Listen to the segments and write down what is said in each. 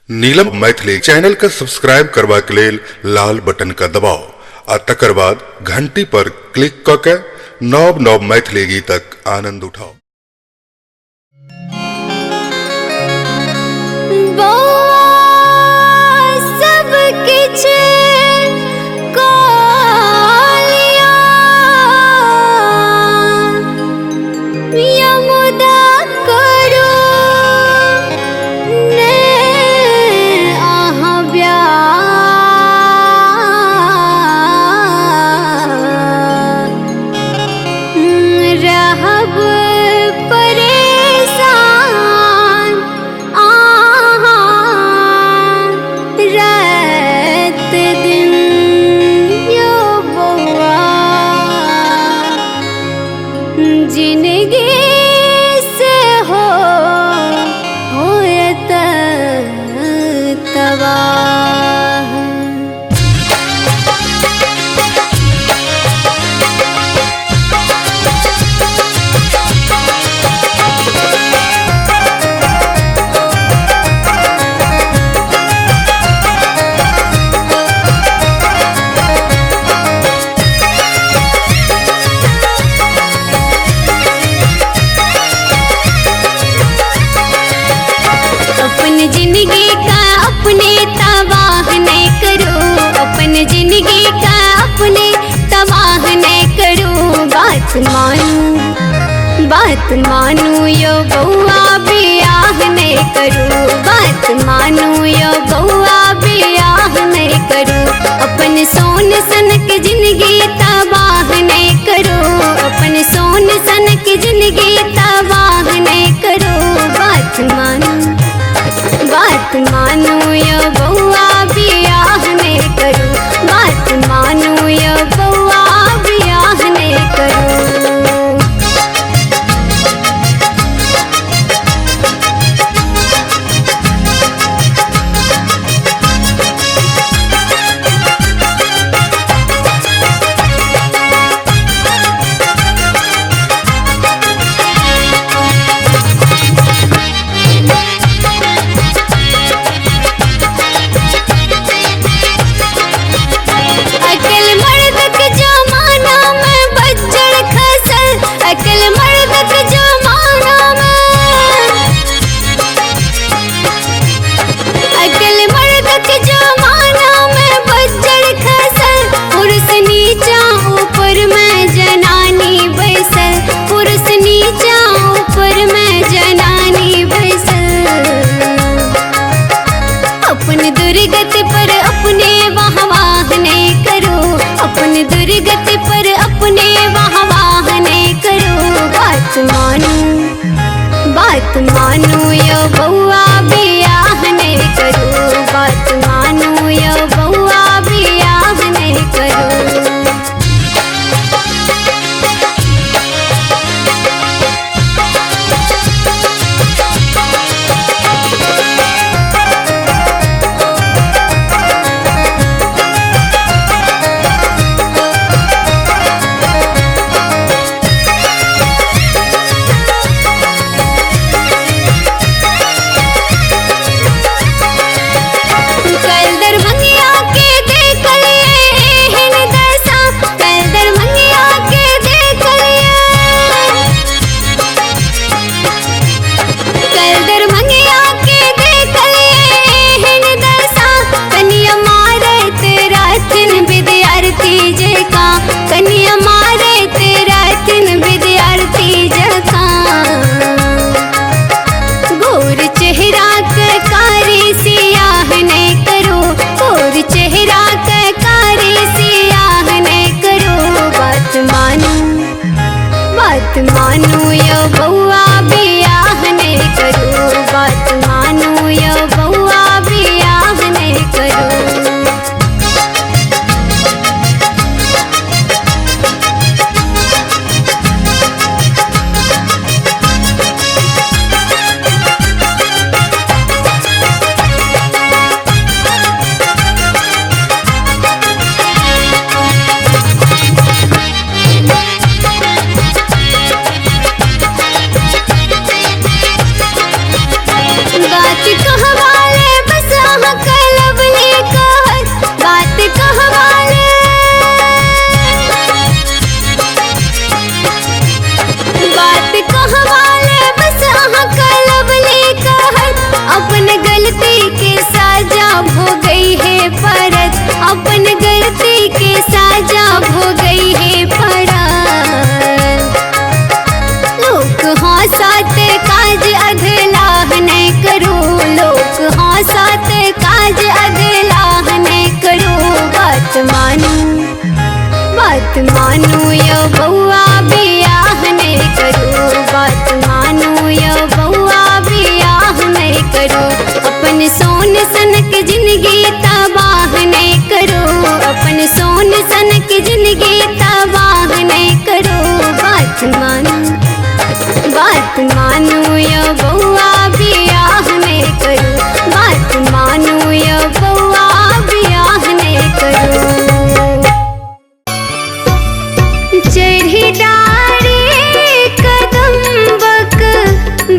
नीलम Maithili channel का subscribe करबा के लेल लाल बटन का दबाओ आ तकर बाद घंटी पर क्लिक क के नव नव मैथिली गीतक आनंद उठाओ। सब किछ यमुदा करो ने अहाँ रहब परेशान रात दिन यो बौआ जिंदगी से होयत तबाह। अपनी जिंदगी का अपने तबाह नहीं करो, अपनी जिंदगी का अपने तबाह नहीं करो। बात मानू यो बउआ बियाह नहीं करो, बात मानू यो बउआ बियाह नहीं करो। अपन सोन सन की जिंदगी तबाह नहीं करो, अपन सोन सन की जिंदगी तबाह नहीं करो। बात मानू यो बउआ बियाह नहीं करो, बात मानू यो बउआ बियाह नहीं करो। अपनी दुर्गति पर अपने वाह नहीं करो, अपनी दुर्गति पर अपने वाह नहीं करो। बात मानू यो बउआ बियाह नहीं करो, बात मानू यो बउआ बियाह नहीं करो। हो गई है परत, अपन गलती के साजा हो गई है परत। लोक हंसत काज अधलाह नहीं करो, लोक हंसत काज अधलाह नहीं करो। बात मानू यो बउआ बियाह नहीं करो, बात मानू यो बउआ बियाह नहीं करो। अपन सोन सनक जिंदगी तबाह नहीं करो, अपन सोन सनक जिंदगी तबाह नहीं करो। बात मानू यो बउआ बियाह नहीं करो, बात मानू यो बउआ बियाह नहीं करो। चढ़ी डारे कदम्बक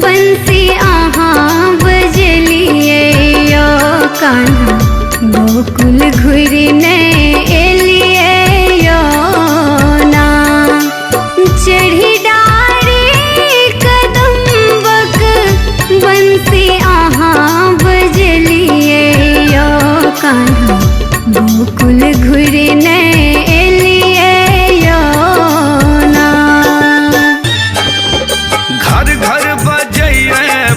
बंसी आहाँ बजलिए यो कान्हा, गोकुल घुरने एलिए यो ना। चढ़ी डारे कदम्बक बंसी आहाँ बजलिए यो कान्हा, गोकुल घुरने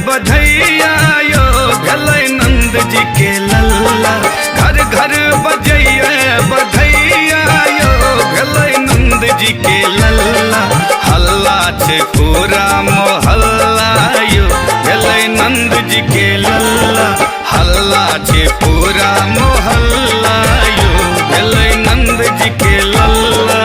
बधैया यो भेलै नंद जी के लल्ला। घर घर बजैया बधैया यो भेलै नंद जी के लल्ला। हल्ला छे पूरा मोहल्ला यो भेलै नंद जी के लल्ला। हल्ला छे पूरा मोहल्ला यो भेलै नंद जी के लल्ला।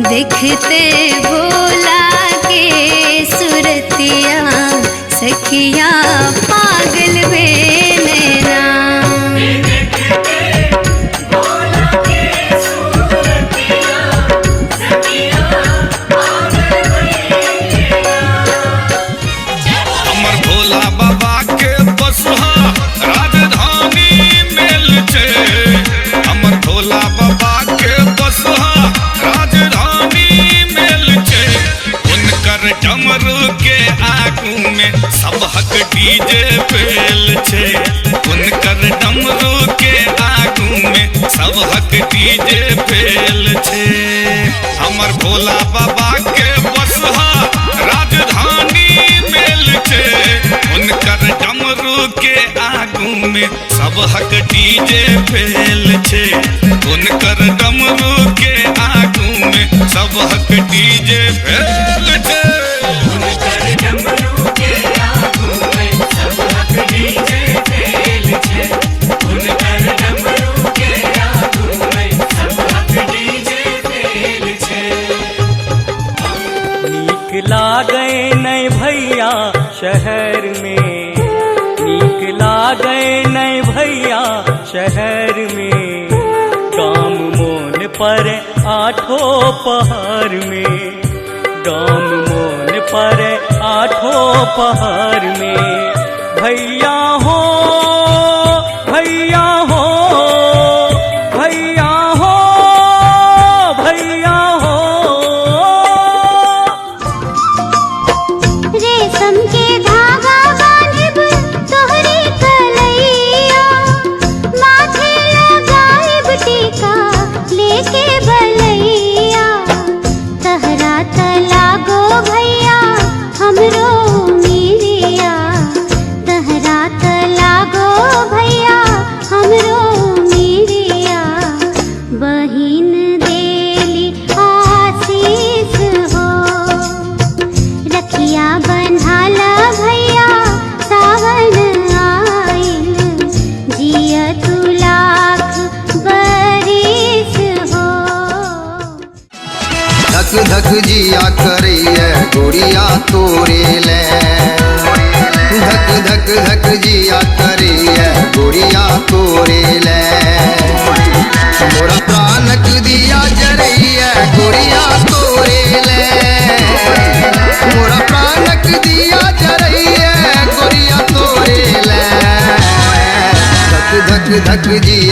देखते भोला के सुरतिया सखिया पागल भेले ना। हमर भोला बाबा के बसहा राजधानी मेल छे। हमर भोला बाबा के बसहा राजधानी मेल छे। उनकर डमरू के आगू में सब हक डीजे फेल छे। उनकर डमरू के आगू में सब हक डीजे फेल छे। हमर भोला बाबा के बसहा राजधानी मेल छे। उनकर डमरू के आगू में सब हक डीजे फेल छे। उनकर डमरू के आगू में सब हक डीजे फेल छे। उनकर डमरू के आगू में सब हक डीजे फेल छे। उनकर डमरू के आगू में सब हक डीजे फेल छे। नीक लागे नहीं भैया शहर में, नीक लागे नहीं भैया शहर में। गाम मोन पर आठों पहाड़ में, गाम मोन पर आठों पहाड़ में। भैया हो भैया हो भैया हो भैया हो। रेशम के धागा बांधिब तोहरी कलैया, माथे लगाइब टीका लेके बलैया। तहरा तलागो भैया हमरो मिलिया, तोरे ले धक धक धक जिया करिए गोरिया तोरे ले मोरा प्राणक दिया जरैया गोरिया तोरे ले मोरा प्राणक दिया जरैया गोरिया तोरे ले धक धक धक जिया